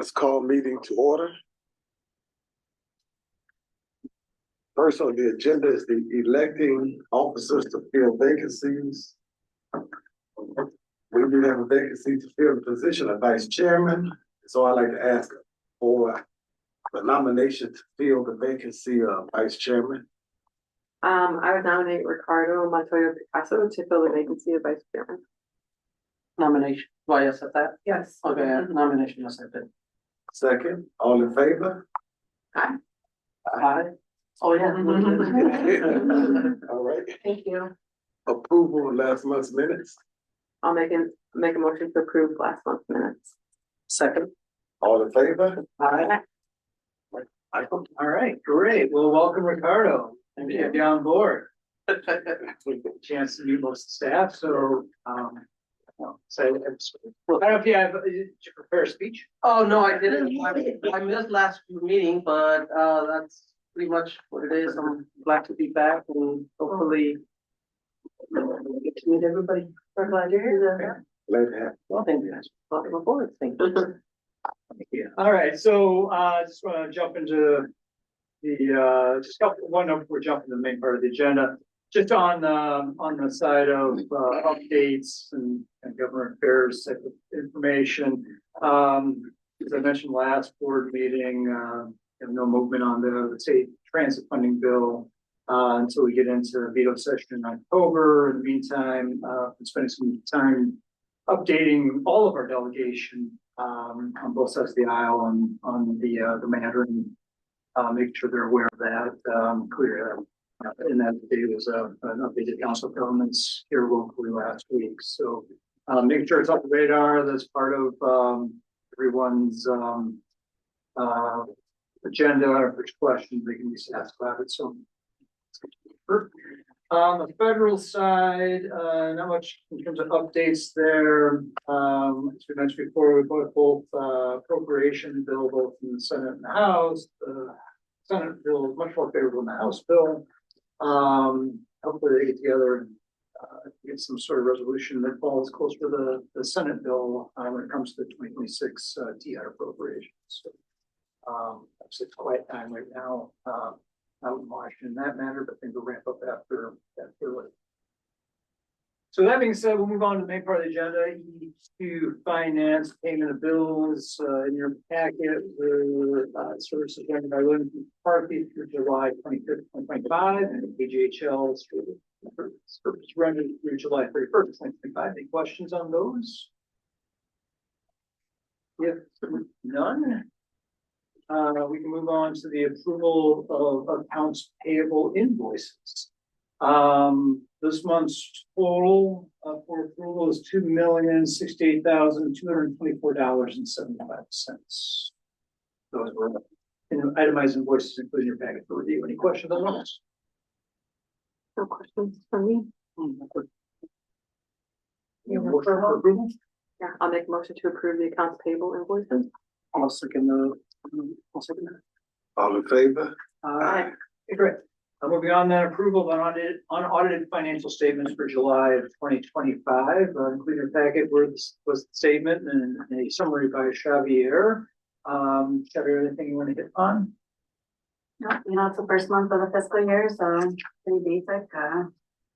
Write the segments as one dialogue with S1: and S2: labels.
S1: Let's call meeting to order. First on the agenda is the electing officers to fill vacancies. We do have a vacancy to fill the position of vice chairman. So I'd like to ask for the nomination to fill the vacancy of vice chairman.
S2: I would nominate Ricardo Montoya Picasso to fill the vacancy of vice chairman.
S3: Nomination. Do I accept that?
S2: Yes.
S3: Okay, nomination accepted.
S1: Second, all in favor?
S2: Aye.
S3: Aye. Oh, yeah.
S1: All right.
S2: Thank you.
S1: Approval of last month's minutes.
S2: I'll make a motion to approve last month's minutes.
S3: Second.
S1: All in favor?
S3: Aye. All right, great. Well, welcome, Ricardo, and to have you on board. Chance to meet most staff, so, well, I don't know if you have, did you prepare a speech?
S4: Oh, no, I didn't. I missed last meeting, but that's pretty much what it is. I'm glad to be back and hopefully get to meet everybody.
S2: We're glad you're here.
S1: Glad to have.
S4: Well, thank you guys. Welcome aboard. Thank you.
S3: Yeah. All right, so just want to jump into the just we're jumping to the main part of the agenda. Just on the side of updates and government affairs type of information. As I mentioned last board meeting, no movement on the state transit funding bill until we get into veto session in October. In the meantime, I'm spending some time updating all of our delegation on both sides of the aisle on the matter and making sure they're aware of that. Clear. And that day was an updated Council of Governments here locally last week. So making sure it's on the radar. That's part of everyone's agenda. If there's questions, they can be asked about it. So on the federal side, not much in terms of updates there. As we mentioned before, we both appropriation bill both in the Senate and the House. The Senate bill is much more favorable than the House bill. Hopefully they get together and get some sort of resolution that falls close to the Senate bill when it comes to the 2026 TI appropriations. So it's a quiet time right now. Out in Washington in that matter, but things will ramp up after. So that being said, we'll move on to the main part of the agenda. E2 finance payment of bills in your packet. Services rendered by William Parkey through July 25th, 2025, and AGHL service rendered through July 31st, 2025. Any questions on those? If none. We can move on to the approval of accounts payable invoices. This month's total for approval is $2,068,224.75. Those were itemized invoices including your packet for review. Any questions on those?
S2: No questions from me.
S3: Motion for approval?
S2: Yeah, I'll make a motion to approve the accounts payable invoices.
S3: I'll second that.
S1: All in favor?
S3: Okay, great. Moving on then, approval of unaudited financial statements for July of 2025. Including your packet was the statement and a summary by Xavier. Xavier, anything you want to hit on?
S5: No, it's the first month of the fiscal year, so pretty basic,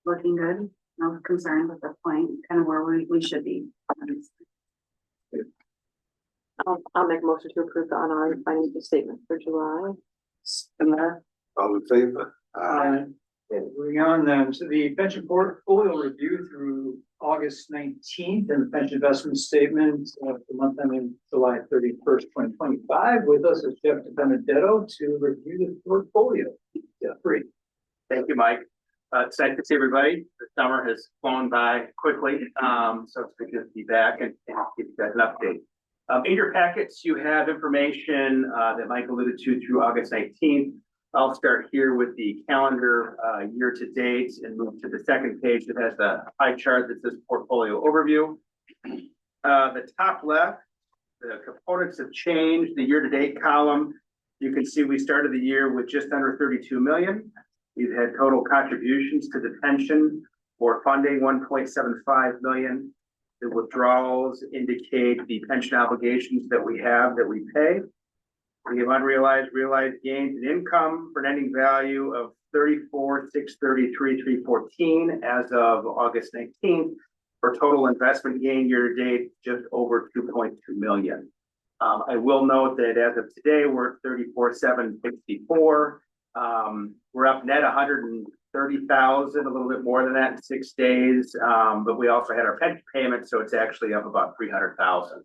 S5: looking good. No concerns at this point, kind of where we should be.
S2: I'll make a motion to approve the unaudited financial statement for July.
S1: All in favor?
S3: Moving on then to the pension portfolio review through August 19th and the pension investment statement for the month ending July 31st, 2025. With us is Jeff Benedetto to review the portfolio. Jeffrey.
S6: Thank you, Mike. It's nice to see everybody. The summer has flown by quickly, so it's good to be back and give you guys an update. In your packets, you have information that Mike alluded to through August 19th. I'll start here with the calendar year to date and move to the second page that has the pie chart that says portfolio overview. The top left, the components have changed. The year to date column, you can see we started the year with just under 32 million. We've had total contributions to the pension for funding 1.75 million. The withdrawals indicate the pension obligations that we have that we pay. We have unrealized, realized gains in income for an ending value of 34,633,314 as of August 19th, for total investment gain year to date just over 2.2 million. I will note that as of today, we're at 34,764. We're up net 130,000, a little bit more than that in 6 days. But we also had our pension payment, so it's actually up about 300,000.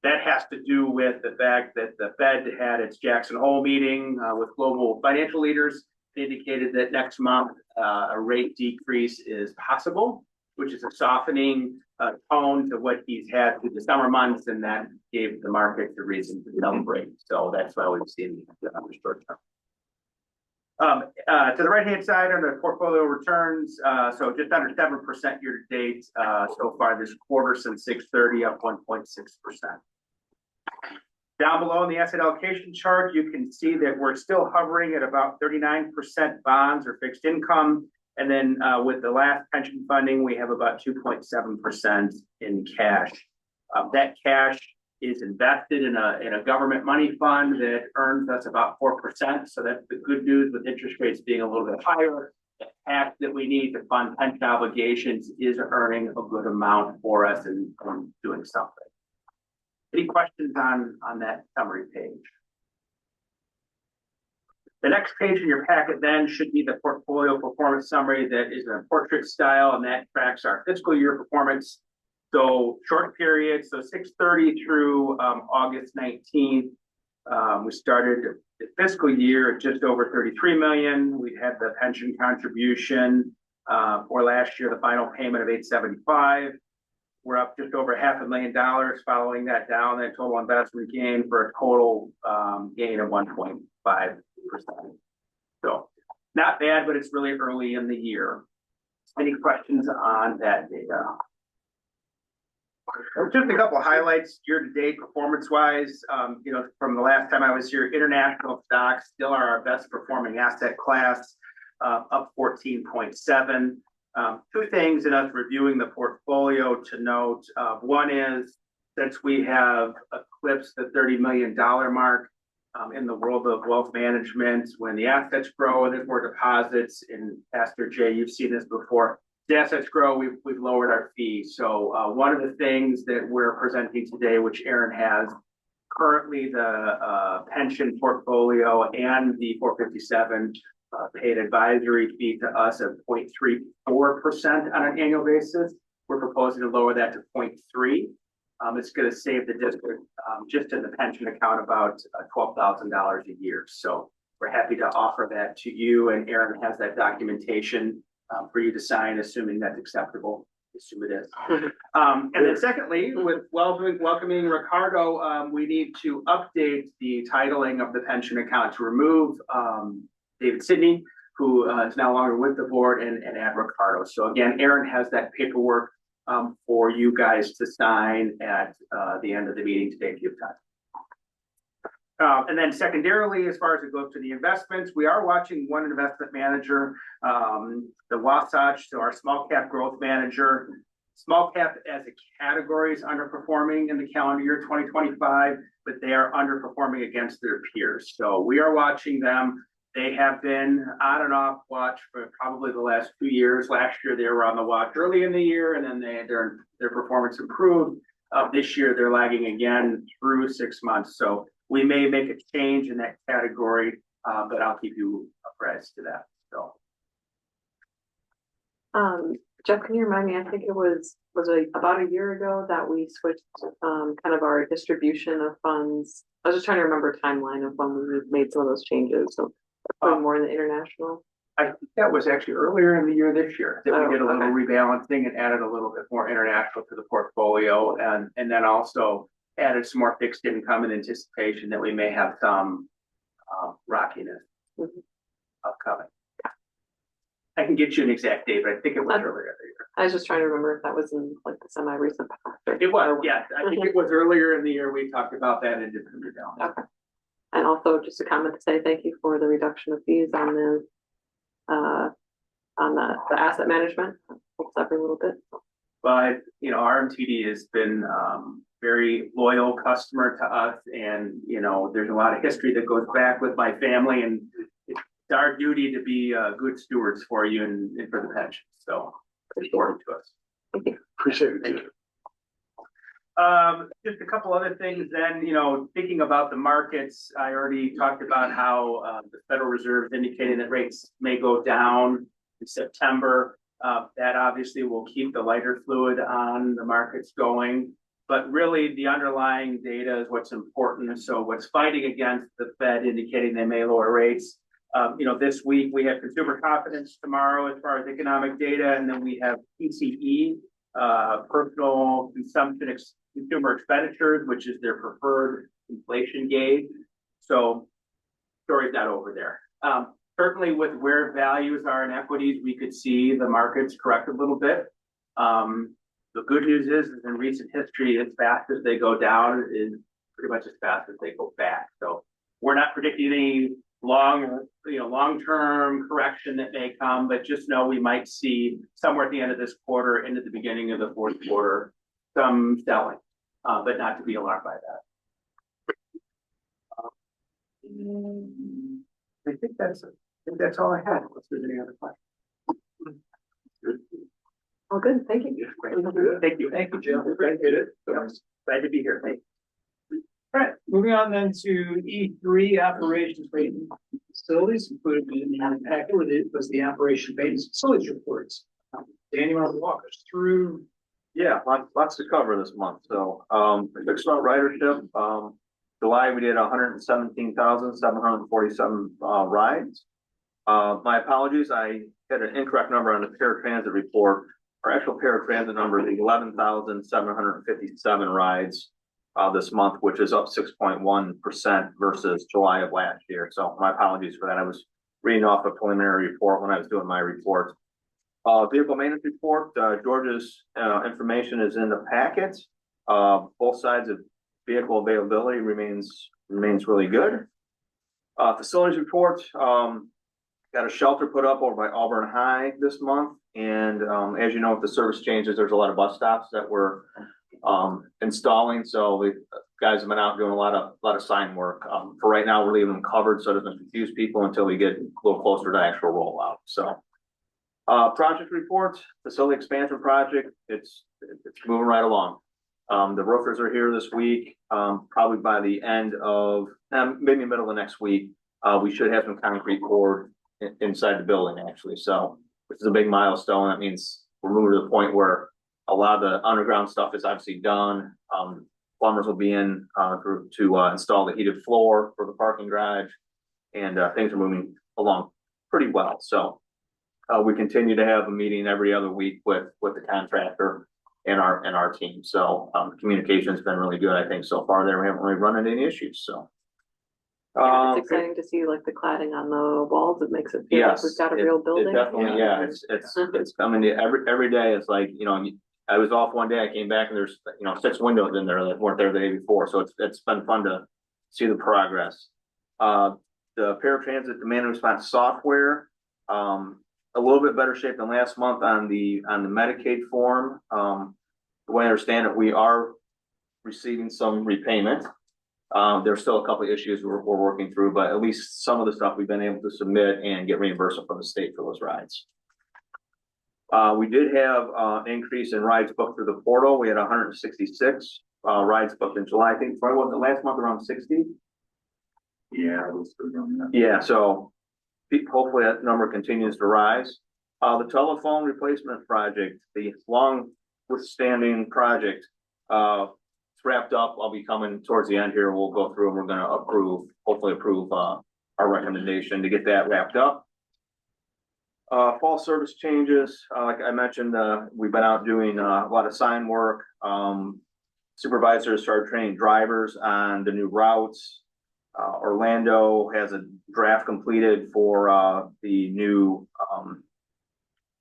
S6: That has to do with the fact that the Fed had its Jackson Hole meeting with global financial leaders. It indicated that next month a rate decrease is possible, which is a softening tone to what he's had through the summer months, and that gave the market the reason to celebrate. So that's why we've seen the short term. To the right-hand side are the portfolio returns. So just under 7% year to date so far this quarter, since 6/30, up 1.6%. Down below in the asset allocation chart, you can see that we're still hovering at about 39% bonds or fixed income. And then with the last pension funding, we have about 2.7% in cash. That cash is invested in a government money fund that earns us about 4%. So that's the good news with interest rates being a little bit higher. The cash that we need to fund pension obligations is earning a good amount for us and doing something. Any questions on that summary page? The next page in your packet then should be the portfolio performance summary that is a portrait style, and that tracks our fiscal year performance. So short period, so 6/30 through August 19th, we started the fiscal year at just over 33 million. We had the pension contribution for last year, the final payment of 875. We're up just over $500,000 following that down, that total investment gain for a total gain of 1.5%. So not bad, but it's really early in the year. Any questions on that data? Just a couple of highlights year to date performance wise. You know, from the last time I was here, international stocks still are our best performing asset class, up 14.7. Two things in us reviewing the portfolio to note. One is, since we have eclipsed the $30 million mark in the world of wealth management, when the assets grow and there's more deposits, and Pastor Jay, you've seen this before, the assets grow, we've lowered our fees. So one of the things that we're presenting today, which Aaron has, currently the pension portfolio and the 457 paid advisory fee to us of 0.34% on an annual basis. We're proposing to lower that to 0.3. It's going to save the district just in the pension account about $12,000 a year. So we're happy to offer that to you, and Aaron has that documentation for you to sign, assuming that's acceptable. Assume it is. And then secondly, with welcoming Ricardo, we need to update the titling of the pension account to remove David Sidney, who is no longer with the board, and add Ricardo. So again, Aaron has that paperwork for you guys to sign at the end of the meeting today if you have time. And then secondarily, as far as it goes to the investments, we are watching one investment manager, the Wasatch, so our small cap growth manager. Small cap as a category is underperforming in the calendar year 2025, but they are underperforming against their peers. So we are watching them. They have been on and off watch for probably the last 2 years. Last year, they were on the watch early in the year, and then their performance improved. This year, they're lagging again through 6 months. So we may make a change in that category, but I'll keep you apprised to that. So,
S2: Jeff, can you remind me? I think it was about a year ago that we switched kind of our distribution of funds. I was just trying to remember a timeline of when we made some of those changes. So more in the international.
S6: I think that was actually earlier in the year this year that we did a little rebalancing and added a little bit more international to the portfolio, and then also added some more fixed income in anticipation that we may have some rockiness upcoming. I can get you an exact date, but I think it was earlier in the year.
S2: I was just trying to remember if that was in like the semi-recent past.
S6: It was, yeah. I think it was earlier in the year we talked about that and did some rebalance.
S2: Okay. And also just a comment to say thank you for the reduction of fees on the asset management. Helps every little bit.
S6: But, you know, RMTD has been, very loyal customer to us, and, you know, there's a lot of history that goes back with my family, and it's our duty to be, good stewards for you and for the pension, so it's important to us.
S1: Appreciate it.
S6: Just a couple other things then, you know, thinking about the markets, I already talked about how, the Federal Reserve indicated that rates may go down in September. That obviously will keep the lighter fluid on the markets going, but really the underlying data is what's important. So what's fighting against the Fed indicating they may lower rates? You know, this week we have consumer confidence tomorrow as far as economic data, and then we have PCE, personal consumption consumer expenditures, which is their preferred inflation gauge. So story's not over there. Certainly with where values are in equities, we could see the markets correct a little bit. The good news is in recent history, as fast as they go down is pretty much as fast as they go back. So we're not predicting any long-term correction that may come, but just know we might see somewhere at the end of this quarter, into the beginning of the fourth quarter, some selling, but not to be alarmed by that. I think that's all I had. Unless there's any other questions.
S2: All good, thank you.
S6: Thank you. Thank you, Jim. Appreciate it. Glad to be here. Thank you.
S3: All right, moving on then to E3, operations maintenance facilities, included in the packet was the operation maintenance facilities reports. Dan, you want to walk us through?
S7: Yeah, lots to cover this month. So, fixed route ridership, July, we did 117,747 rides. My apologies, I had an incorrect number on the paratransit report. Our actual paratransit number is 11,757 rides this month, which is up 6.1% versus July of last year. So my apologies for that. I was reading off a preliminary report when I was doing my report. Vehicle maintenance report, George's information is in the packet. Both sides of vehicle availability remains really good. Facilities report, got a shelter put up over by Auburn High this month. And as you know, with the service changes, there's a lot of bus stops that we're installing. So the guys have been out doing a lot of sign work. For right now, we're leaving them covered so it doesn't confuse people until we get a little closer to actual rollout. So project report, facility expansion project, it's moving right along. The roofers are here this week. Probably by the end of maybe middle of next week, we should have some concrete poured inside the building actually. So which is a big milestone. That means we're moving to the point where a lot of the underground stuff is obviously done. Plumbers will be in to install the heated floor for the parking garage, and things are moving along pretty well. So we continue to have a meeting every other week with the contractor and our team. So communication's been really good, I think, so far. There we haven't really run into any issues. So
S2: It's exciting to see like the cladding on the walls. It makes it feel like we've got a real building.
S7: Definitely, yeah. It's coming to every day. It's like, you know, I was off one day, I came back and there's, you know, 6 windows in there that weren't there the day before. So it's been fun to see the progress. The paratransit demand response software, a little bit better shape than last month on the Medicaid form. The way I understand it, we are receiving some repayment. There's still a couple of issues we're working through, but at least some of the stuff we've been able to submit and get reimbursement from the state for those rides. We did have an increase in rides booked through the portal. We had 166 rides booked in July. I think probably was the last month around 60.
S1: Yeah, it was good on that.
S7: Yeah, so hopefully that number continues to rise. The telephone replacement project, the long withstanding project, it's wrapped up. I'll be coming towards the end here. We'll go through and we're going to hopefully approve our recommendation to get that wrapped up. Fall service changes, like I mentioned, we've been out doing a lot of sign work. Supervisors started training drivers on the new routes. Orlando has a draft completed for the new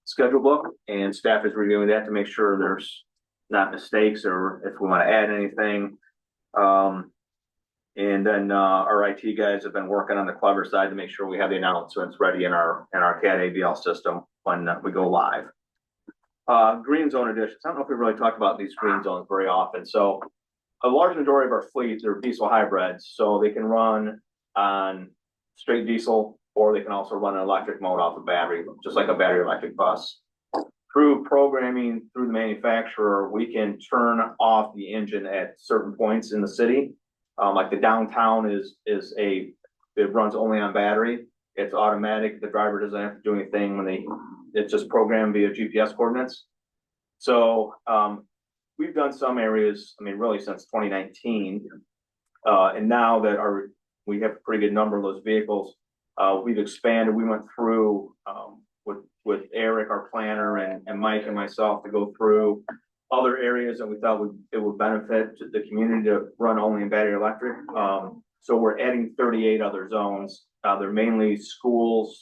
S7: schedule book, and staff is reviewing that to make sure there's not mistakes or if we want to add anything. And then our IT guys have been working on the Clever side to make sure we have the announcements ready in our CAD AVL system when we go live. Green zone additions. I don't know if we really talked about these green zones very often. So a large majority of our fleets are diesel hybrids, so they can run on straight diesel, or they can also run an electric mode off a battery, just like a battery electric bus. Through programming through the manufacturer, we can turn off the engine at certain points in the city. Like the downtown it runs only on battery. It's automatic. The driver doesn't have to do anything it's just programmed via GPS coordinates. So, we've done some areas, I mean, really since 2019. And now that we have a pretty good number of those vehicles, we've expanded. We went through, with Eric, our planner, and Mike and myself to go through other areas that we thought it would benefit the community to run only in battery electric. So we're adding 38 other zones. They're mainly schools,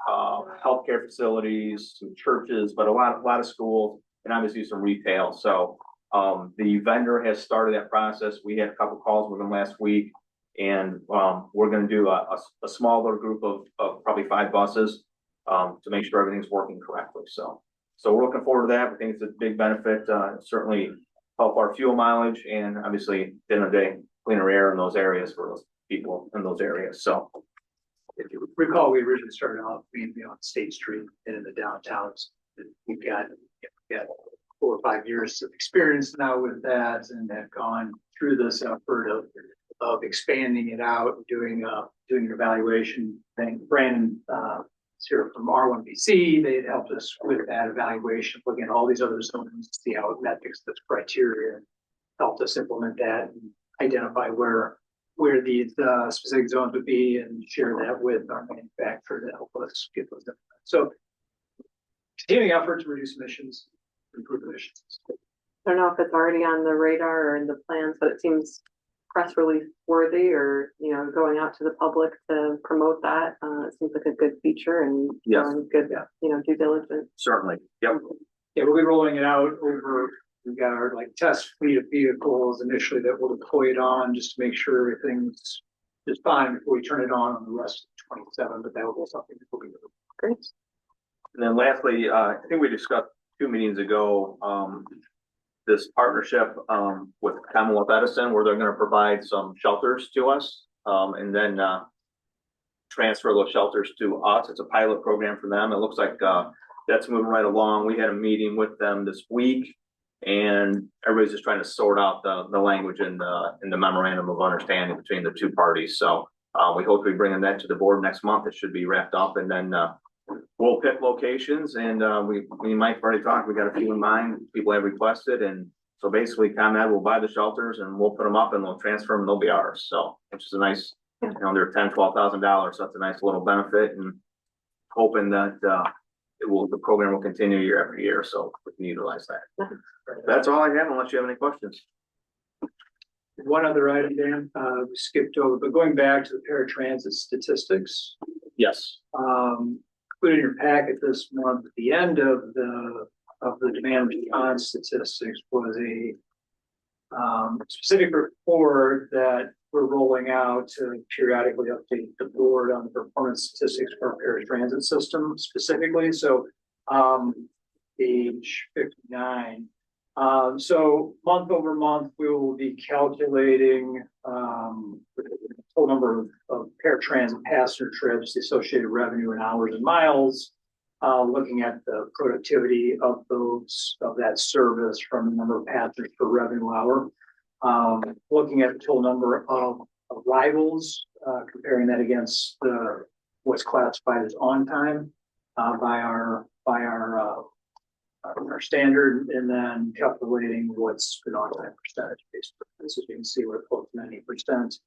S7: healthcare facilities, some churches, but a lot of schools, and obviously some retail. So the vendor has started that process. We had a couple calls with them last week, and we're going to do a smaller group of probably 5 buses to make sure everything's working correctly. So we're looking forward to that. We think it's a big benefit. Certainly help our fuel mileage, and obviously at the end of the day, cleaner air in those areas for those people in those areas. So
S3: If you recall, we originally started off being on State Street and in the downtowns. We've got 4 or 5 years of experience now with that, and have gone through this effort of expanding it out, doing an evaluation thing. Brandon, here from R1BC, they had helped us with that evaluation, looking at all these other zones, see how it met this criteria, and helped us implement that and identify where these specific zones would be, and share that with our manufacturer to help us get those done. So continuing effort to reduce emissions, improve emissions.
S2: I don't know if it's already on the radar or in the plans, but it seems press release worthy, or, going out to the public to promote that. It seems like a good feature, and
S7: Yes.
S2: good, due diligence.
S7: certainly, yep.
S3: Yeah, we'll be rolling it out over, we've got our test fleet of vehicles initially that we'll deploy it on, just to make sure everything's just fine before we turn it on the rest of 27, but that will be something that we'll be doing.
S2: Great.
S7: And then lastly, I think we discussed 2 meetings ago, this partnership with Commonwealth Edison, where they're going to provide some shelters to us, and then transfer those shelters to us. It's a pilot program for them. It looks like that's moving right along. We had a meeting with them this week, and everybody's just trying to sort out the language in the memorandum of understanding between the 2 parties. So we hope to be bringing that to the board next month. It should be wrapped up, and then we'll pick locations, and we might already talk. We got a few in mind. People have requested, and so basically ComEd will buy the shelters, and we'll put them up, and they'll transfer them, and they'll be ours. So, which is a nice, they're $10,000-$12,000, so that's a nice little benefit, and hoping that the program will continue year after year, so we can utilize that. That's all I have, unless you have any questions.
S3: One other item, Dan, we skipped over, but going back to the paratransit statistics,
S7: Yes.
S3: included in your packet this month, at the end of the demand response statistics was a specific report that we're rolling out to periodically update the board on the performance statistics for our paratransit system specifically. So page 59. So month over month, we will be calculating the total number of paratransit passenger trips, the associated revenue in hours and miles, looking at the productivity of that service from the number of passengers per revenue hour, looking at the total number of arrivals, comparing that against what's classified as on time by our standard, and then calculating what's an on-time percentage based on this. As you can see, we're close to 90%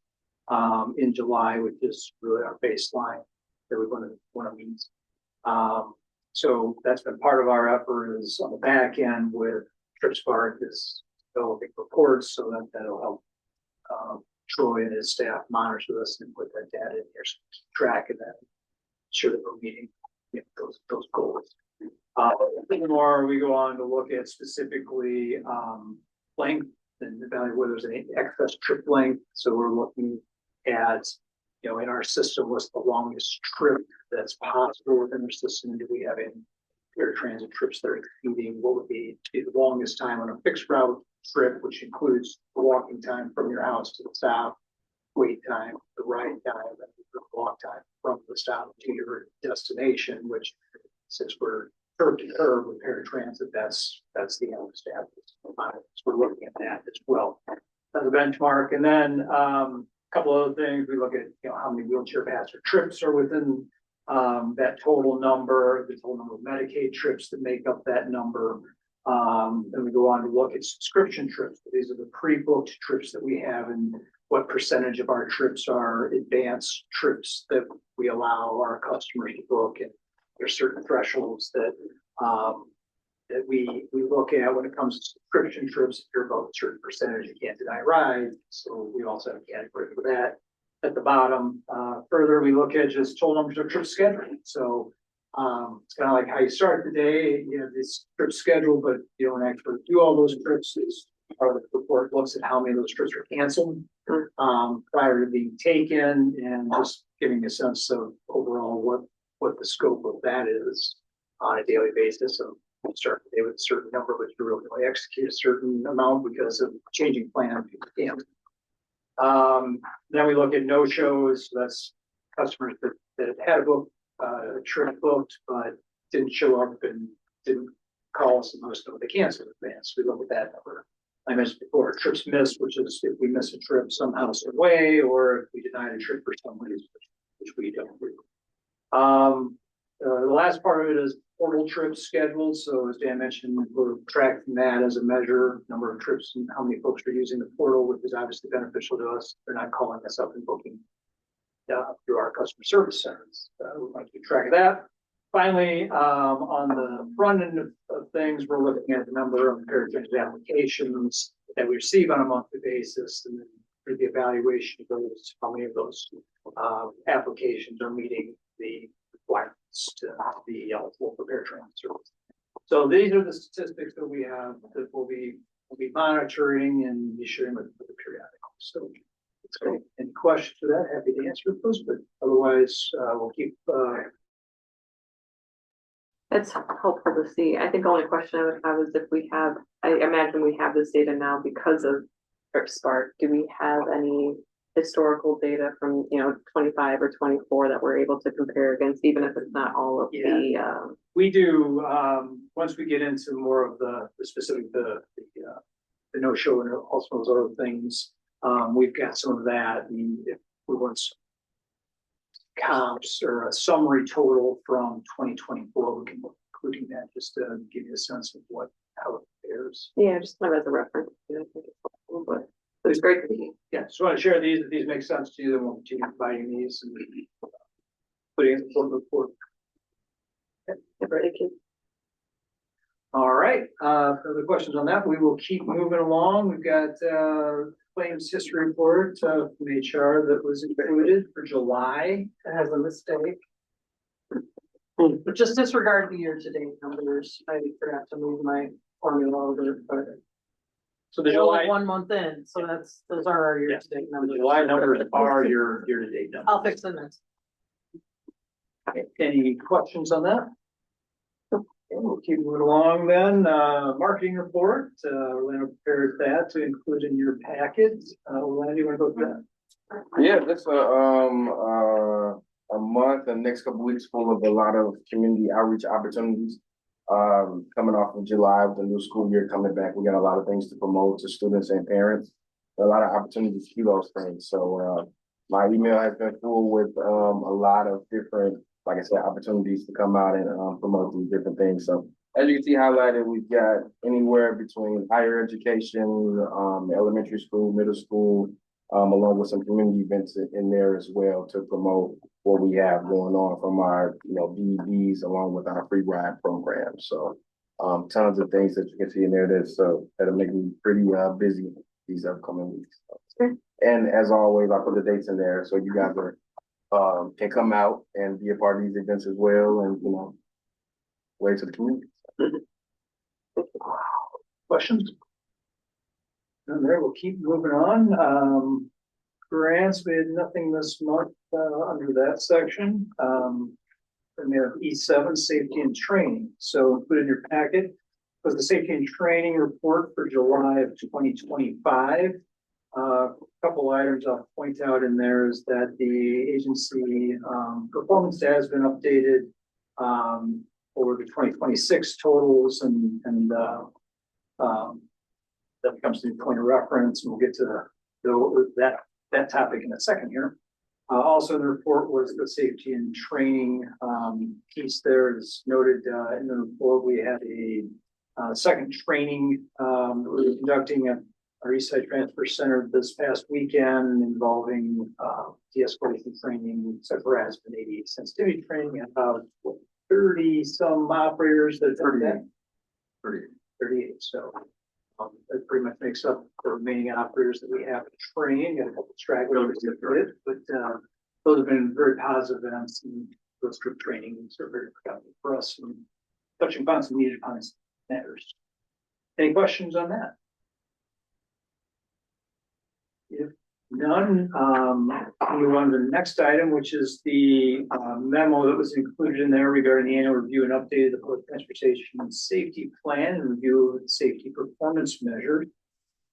S3: in July, which is really our baseline that we want to meet. So that's been part of our effort, is on the back end with TripSpark is developing reports, so that'll help Troy and his staff monitor this and put that data in here, so keep track of that, ensure that we're meeting those goals. More, we go on to look at specifically length and evaluate whether there's any excess trip length. So we're looking at, in our system, what's the longest trip that's possible within the system? Do we have any paratransit trips that are exceeding what would be the longest time on a fixed route trip, which includes the walking time from your house to the stop, wait time, the ride time, and the walk time from the stop to your destination, which since we're curb to curb with paratransit, that's the end stat. So we're looking at that as well as a benchmark. And then a couple other things, we look at, how many wheelchair passenger trips are within that total number, the total number of Medicaid trips that make up that number. Then we go on to look at subscription trips. These are the pre-booked trips that we have, and what percentage of our trips are advanced trips that we allow our customers to book. And there's certain thresholds that we look at when it comes to subscription trips. If you're above a certain percentage, you can't deny rides. So we also have a category for that. At the bottom, further, we look at just total numbers of trips scheduled. So it's kind of like how you start the day. You have this trip scheduled, but you don't actually do all those trips. Part of the report looks at how many of those trips are canceled prior to being taken, and just giving a sense of overall what the scope of that is on a daily basis. So you start the day with a certain number, but you really only execute a certain amount because of changing plan. People can't. Then we look at no-shows. That's customers that had a trip booked, but didn't show up and didn't call us and let us know they canceled in advance. We look at that number. I mentioned before, trips missed, which is if we miss a trip somehow, some way, or if we denied a trip for some reason, which we don't do. The last part of it is portal trips scheduled. So as Dan mentioned, we're tracking that as a measure, number of trips and how many folks are using the portal, which is obviously beneficial to us. They're not calling us up and booking through our customer service centers. We want to keep track of that. Finally, on the front end of things, we're looking at the number of paratransit applications that we receive on a monthly basis, and then through the evaluation of those, how many of those applications are meeting the requirements to be eligible for paratransit service. So these are the statistics that we have that we'll be monitoring and be sharing with the periodically. So it's great. Any questions for that? Happy to answer those, but otherwise we'll keep.
S2: It's helpful to see. I think the only question I would have is if we have, I imagine we have this data now because of TripSpark. Do we have any historical data from, 25 or 24 that we're able to compare against, even if it's not all of the,
S3: We do, once we get into more of the specific, the no-show and also those other things, we've got some of that. I mean, if we want some comps or a summary total from 2024, we can look including that just to give you a sense of how it compares.
S2: Yeah, just kind of as a reference. I think it's helpful, but it's great to see.
S3: Yeah, just want to share these. If these make sense to you, then we'll continue providing these and putting it in the report.
S2: Thank you.
S3: All right, further questions on that? We will keep moving along. We've got claims history report from HR that was included for July.
S4: It has a mistake. But just disregard the year-to-date numbers. I forgot to move my formula over, but
S3: So the
S4: we're only
S3: July
S4: 1 month in, so those are our year-to-date numbers.
S3: the July numbers are your year-to-date numbers.
S4: I'll fix the next.
S3: Any questions on that? Okay, we'll keep moving along then. Marketing report. Orlando prepared that to include in your packet. Orlando, you want to go through that?
S8: Yeah, that's a month and next couple of weeks full of a lot of community outreach opportunities. Coming off of July with the new school year coming back, we got a lot of things to promote to students and parents. A lot of opportunities to do those things. So my email has been full with a lot of different, like I said, opportunities to come out and promote these different things. So as you can see highlighted, we've got anywhere between higher education, elementary school, middle school, along with some community events in there as well to promote what we have going on from our, BEDs along with our free ride program. So tons of things that you can see in there that'll make me pretty busy these upcoming weeks.
S2: Sure.
S8: And as always, I'll put the dates in there so you guys can come out and be a part of these events as well, and way to the community.
S3: Questions? And there, we'll keep moving on. Grants, we had nothing this month under that section. and we have E7, safety and training. So included in your packet was the safety and training report for July of 2025. A couple items I'll point out in there is that the agency performance data has been updated for the 2026 totals and that becomes the point of reference. And we'll get to that topic in a second here. Also in the report was the safety and training piece there is noted in the report. We had a second training that we were conducting at our Eastside Transfer Center this past weekend involving de-escalation training, sexual harassment, ADA sensitivity training, and about 30 some operators that did that. 38. So that pretty much makes up the remaining operators that we have trained. Got a couple stragglers that did, but those have been very positive events, and those group trainings are very productive for us and touching upon some needed matters. Any questions on that? If none, move on to the next item, which is the memo that was included in there regarding the annual review and update of the public transportation and safety plan and review of the safety performance measures.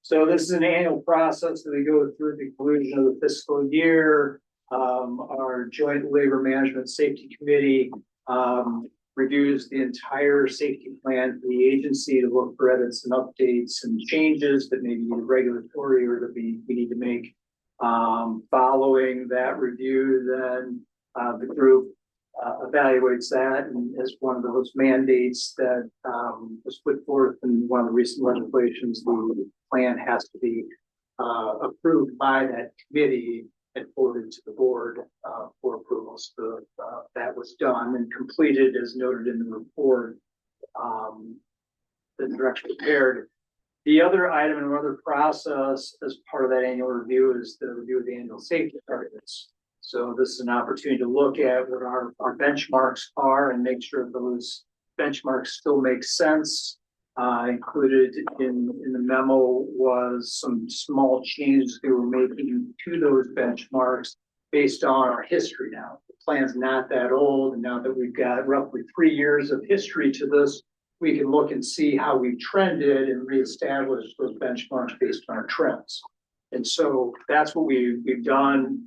S3: So this is an annual process that we go through at the conclusion of the fiscal year. Our joint labor management safety committee reviews the entire safety plan for the agency to look for edits and updates and changes that may be regulatory or that we need to make. Following that review, then the group evaluates that, and as one of those mandates that was put forth in one of the recent legislations, the plan has to be approved by that committee and forwarded to the board for approval. So that was done and completed as noted in the report that direction prepared. The other item and other process as part of that annual review is the review of the annual safety targets. So this is an opportunity to look at what our benchmarks are and make sure those benchmarks still make sense. Included in the memo was some small changes we were making to those benchmarks based on our history now. The plan's not that old, and now that we've got roughly 3 years of history to this, we can look and see how we've trended and reestablish those benchmarks based on our trends. And so that's what we've done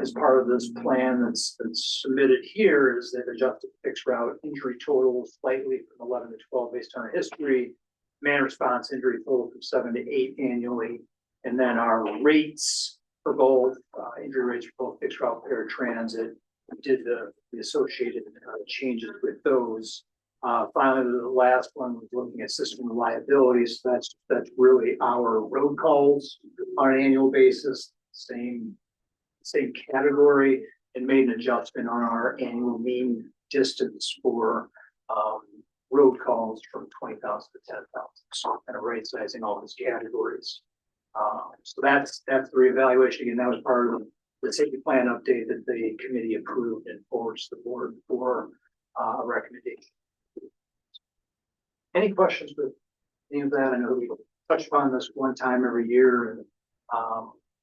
S3: as part of this plan that's submitted here is that adjusted fixed route injury total slightly from 11 to 12 based on our history, man response injury total from 7 to 8 annually, and then our rates for both injury rates for both fixed route paratransit. We did the associated changes with those. Finally, the last one was looking at system reliability. So that's really our road calls on an annual basis, same category, and made an adjustment on our annual mean distance for road calls from 20,000 to 10,000. So kind of right sizing all those categories. So that's the reevaluation. Again, that was part of the safety plan update that the committee approved and forwards to the board for a recommendation. Any questions with any of that? I know we touch upon this one time every year, and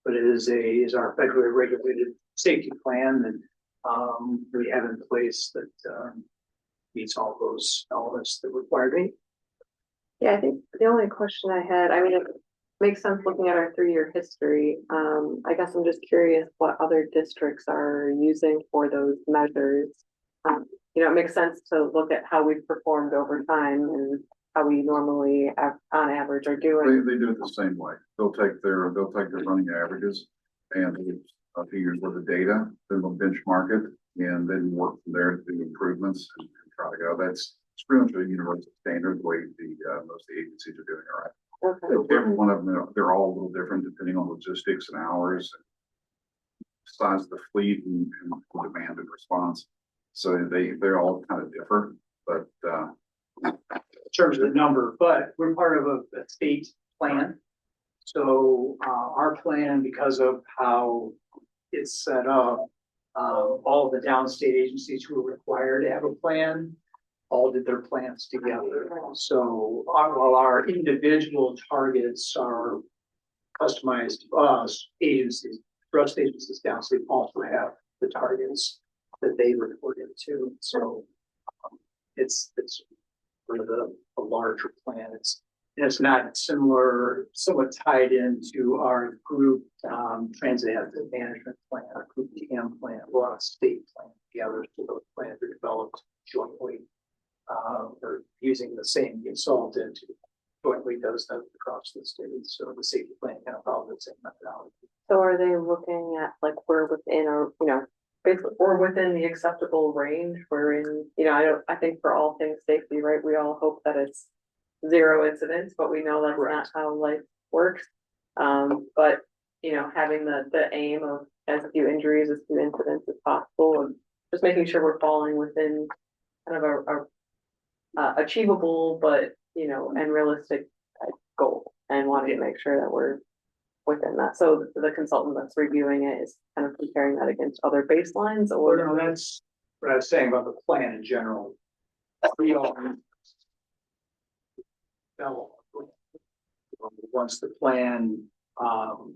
S3: but it is our federally regulated safety plan that we have in place that meets all those elements that require me.
S2: Yeah, I think the only question I had, I mean, it makes sense looking at our 3-year history. I guess I'm just curious what other districts are using for those measures. You know, it makes sense to look at how we've performed over time and how we normally on average are doing.
S9: They do it the same way. They'll take their running averages and a few years worth of data, then they'll benchmark it and then work from there to do improvements and try to go. That's pretty much a universal standard the way most of the agencies are doing it, right?
S2: Okay.
S9: Every one of them, they're all a little different depending on logistics and hours, and size of the fleet and demand and response. So they're all kind of different, but
S3: In terms of the number, but we're part of a state plan. So our plan, because of how it's set up, all of the downstate agencies who are required to have a plan all did their plans together. So while our individual targets are customized to us, agencies, trust agencies downstate also have the targets. that they report into. So it's sort of a larger plan. It's not similar, somewhat tied into our group transit asset management plan, our group TM plan, we're on a state plan together. So those plans are developed jointly. They're using the same consultant who jointly does that across the state. So the safety plan kind of follows the same methodology.
S2: So are they looking at like we're within or, basically we're within the acceptable range? We're in, I think for all things safety, right? We all hope that it's zero incidents, but we know that's not how life works. But having the aim of as few injuries, as few incidents as possible, and just making sure we're falling within kind of a achievable, but and realistic goal, and wanting to make sure that we're within that. So the consultant that's reviewing it is kind of comparing that against other baselines, or
S3: No, that's what I was saying about the plan in general. We all develop. Once the plan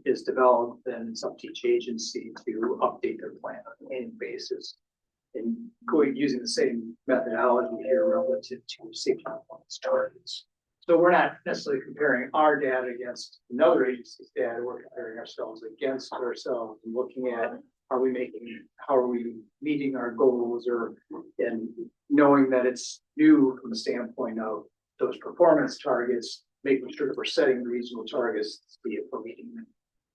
S3: is developed, then it's up to each agency to update their plan on an annual basis. And going using the same methodology here relative to safety performance targets. So we're not necessarily comparing our data against another agency's data. We're comparing ourselves against ourselves and looking at how are we meeting our goals, and knowing that it's new from the standpoint of those performance targets, making sure that we're setting reasonable targets to see if we're meeting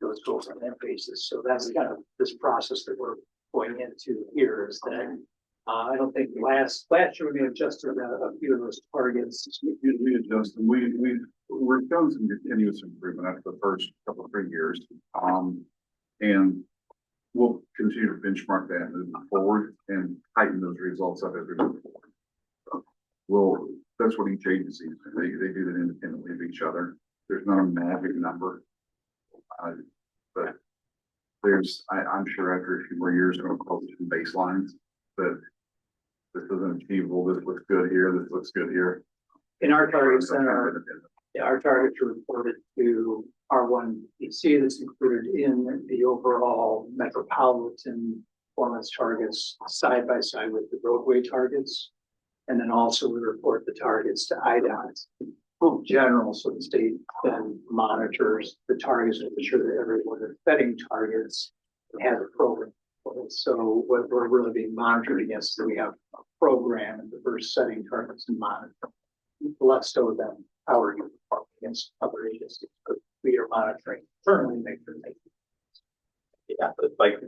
S3: those goals on that basis. So that's kind of this process that we're going into here, is that I don't think last year we adjusted a few of those targets.
S9: We adjusted, we've done some continuous improvement after the first couple of 3 years. And we'll continue to benchmark that moving forward and tighten those results up as we move forward. That's what each agency, they do that independently of each other. There's not a magic number. But I'm sure after a few more years, we're going to close some baselines, but this isn't achievable. This looks good here. This looks good here.
S3: In our targets, our targets are reported to R1BC that's included in the overall metropolitan performance targets side by side with the roadway targets. And then also we report the targets to IDOT in general. So the state then monitors the targets to ensure that everyone is setting targets and has a program for it. So what we're really being monitored against is that we have a program and diverse setting targets and monitoring. Less so than our department against other agencies, but we are monitoring internally to make sure they.
S7: Yeah,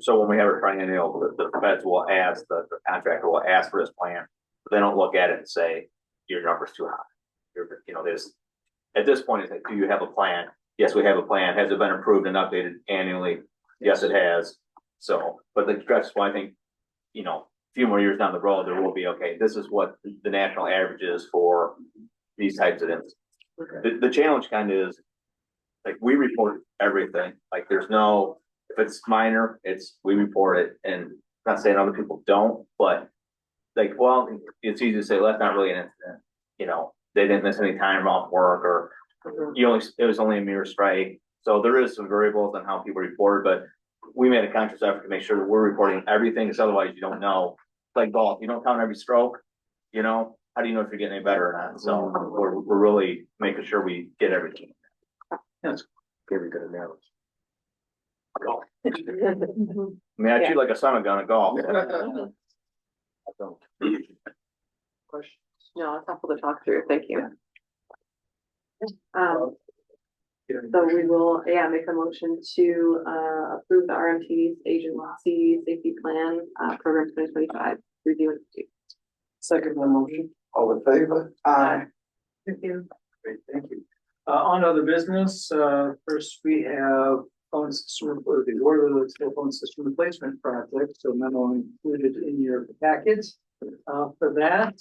S7: so when we have a triennial, the feds will ask, the contractor will ask for this plan, but they don't look at it and say, your number's too high. There's, at this point, it's like, do you have a plan? Yes, we have a plan. Has it been approved and updated annually? Yes, it has. So, but that's why I think, a few more years down the road, there will be, okay, this is what the national average is for these types of incidents. Okay. The challenge kind of is, like, we report everything. Like, there's no, if it's minor, we report it, and I'm not saying other people don't, but like, well, it's easy to say, well, that's not really an incident. They didn't miss any time off work, or it was only a mere strike. So there is some variables on how people report, but we made a conscious effort to make sure that we're reporting everything, because otherwise you don't know. It's like golf, you don't count every stroke, how do you know if you're getting any better or not? So we're really making sure we get everything. That's very good analogy. Golf. I mean, I treat like a son of gun at golf. I don't.
S2: Question. No, it's helpful to talk through. Thank you. So we will, make a motion to approve the RMT's agency safety plan program 2025 review.
S1: Second motion. All in favor? Aye.
S2: Thank you.
S3: Great, thank you. On other business, first we have phone system, the wireless phone system replacement project. So memo included in your packets. For that,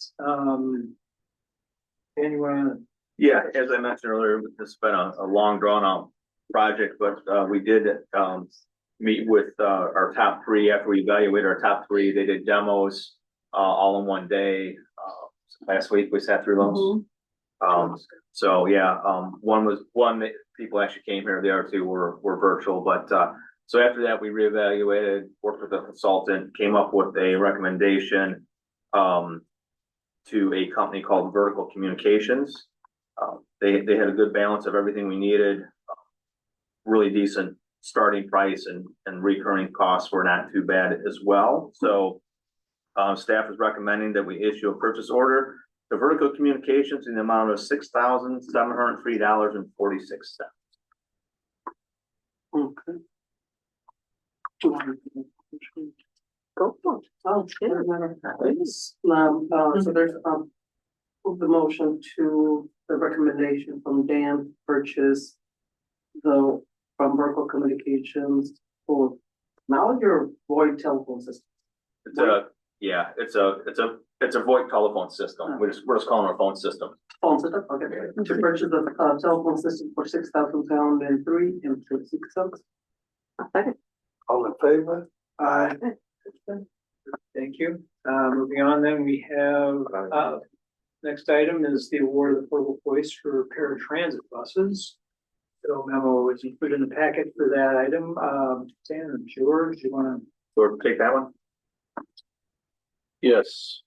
S3: anyone?
S7: Yeah, as I mentioned earlier, this has been a long drawn out project, but we did meet with our top three. After we evaluated our top three, they did demos all in one day. Last week we sat through those. So yeah, one that people actually came here. The other two were virtual, but So after that, we reevaluated, worked with a consultant, came up with a recommendation to a company called Vertical Communications. They had a good balance of everything we needed, really decent starting price, and recurring costs were not too bad as well. So staff is recommending that we issue a purchase order to Vertical Communications in the amount of $6,703.46.
S4: Okay.
S2: Go for it.
S4: Oh, so there's, the motion to the recommendation from Dan purchase from Vertical Communications for now your VoIP telephone system.
S7: It's a VoIP telephone system. We're just calling it our phone system.
S4: Phone system, okay. To purchase the telephone system for $6,703.36.
S2: Second.
S1: All in favor? Aye.
S3: Thank you. Moving on, then we have, next item is the award of the portable hoist for paratransit buses. So memo was included in the packet for that item. Dan and George, you wanna?
S7: George, take that one?
S10: Yes,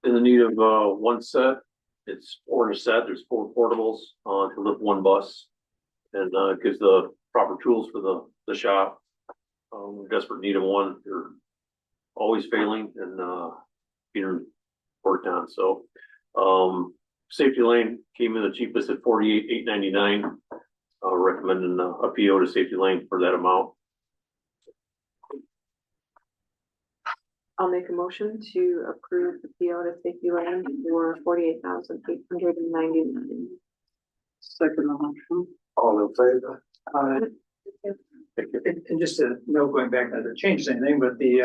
S10: in the need of one set, it's order set, there's 4 portables to lift one bus. And gives the proper tools for the shop. We're in desperate need of one, they're always failing and being worked on, so. Safety lane came in the cheapest at $48,899. Recommending a PO to Safety Lane for that amount.
S2: I'll make a motion to approve the PO to Safety Lane for $48,899.
S4: Second motion.
S1: All in favor?
S3: And just to note, going back, not to change anything, but the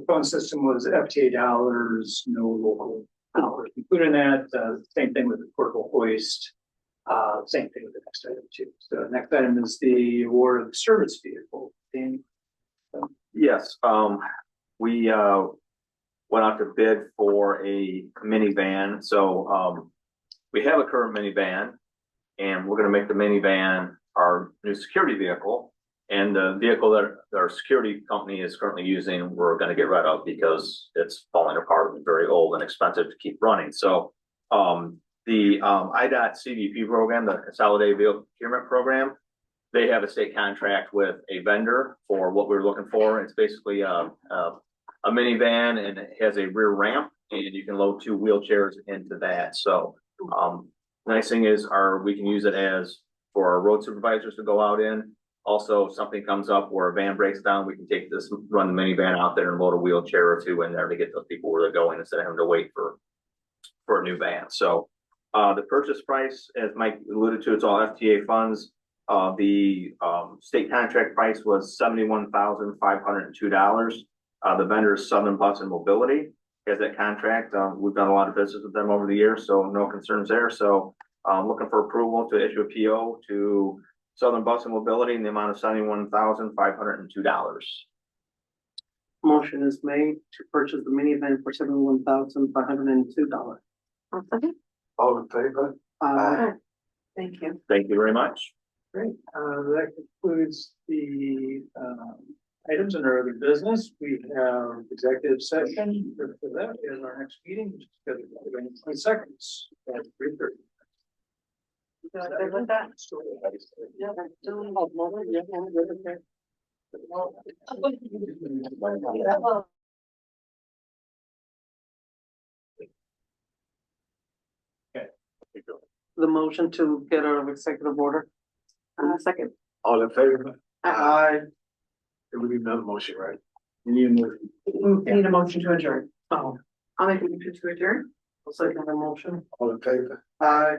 S3: phone system was FTA dollars, no local dollars included in that. Same thing with the portable hoist. Same thing with the next item too. So next item is the award of service vehicle. Dan?
S7: Yes, we went out to bid for a minivan. So we have a current minivan, and we're gonna make the minivan our new security vehicle. And the vehicle that our security company is currently using, we're gonna get rid of because it's falling apart and very old and expensive to keep running. So the IDOT CVP program, the Consolidated Vehicle Procurement Program, they have a state contract with a vendor for what we're looking for. It's basically a minivan, and it has a rear ramp, and you can load 2 wheelchairs into that. So nice thing is we can use it as for our road supervisors to go out in. Also, if something comes up where a van breaks down, we can take this, run the minivan out there and load a wheelchair or 2 in there to get those people where they're going instead of having to wait for a new van. So the purchase price, as Mike alluded to, it's all FTA funds. The state contract price was $71,502. The vendor is Southern Bus and Mobility, has that contract. We've done a lot of business with them over the years, so no concerns there. So looking for approval to issue a PO to Southern Bus and Mobility in the amount of $71,502.
S4: Motion is made to purchase the minivan for $71,502.
S2: Second.
S1: All in favor?
S2: Thank you.
S7: Thank you very much.
S3: Great, that concludes the items under other business. We have executive session for that is our next meeting, which is scheduled in 20 seconds at 3:30.
S4: The motion to get out of executive order.
S2: Second.
S1: All in favor?
S4: Aye.
S1: It would be another motion, right?
S4: Need a motion to adjourn. Oh,
S2: I'll make a motion to adjourn.
S4: second the motion.
S1: All in favor?
S4: Aye.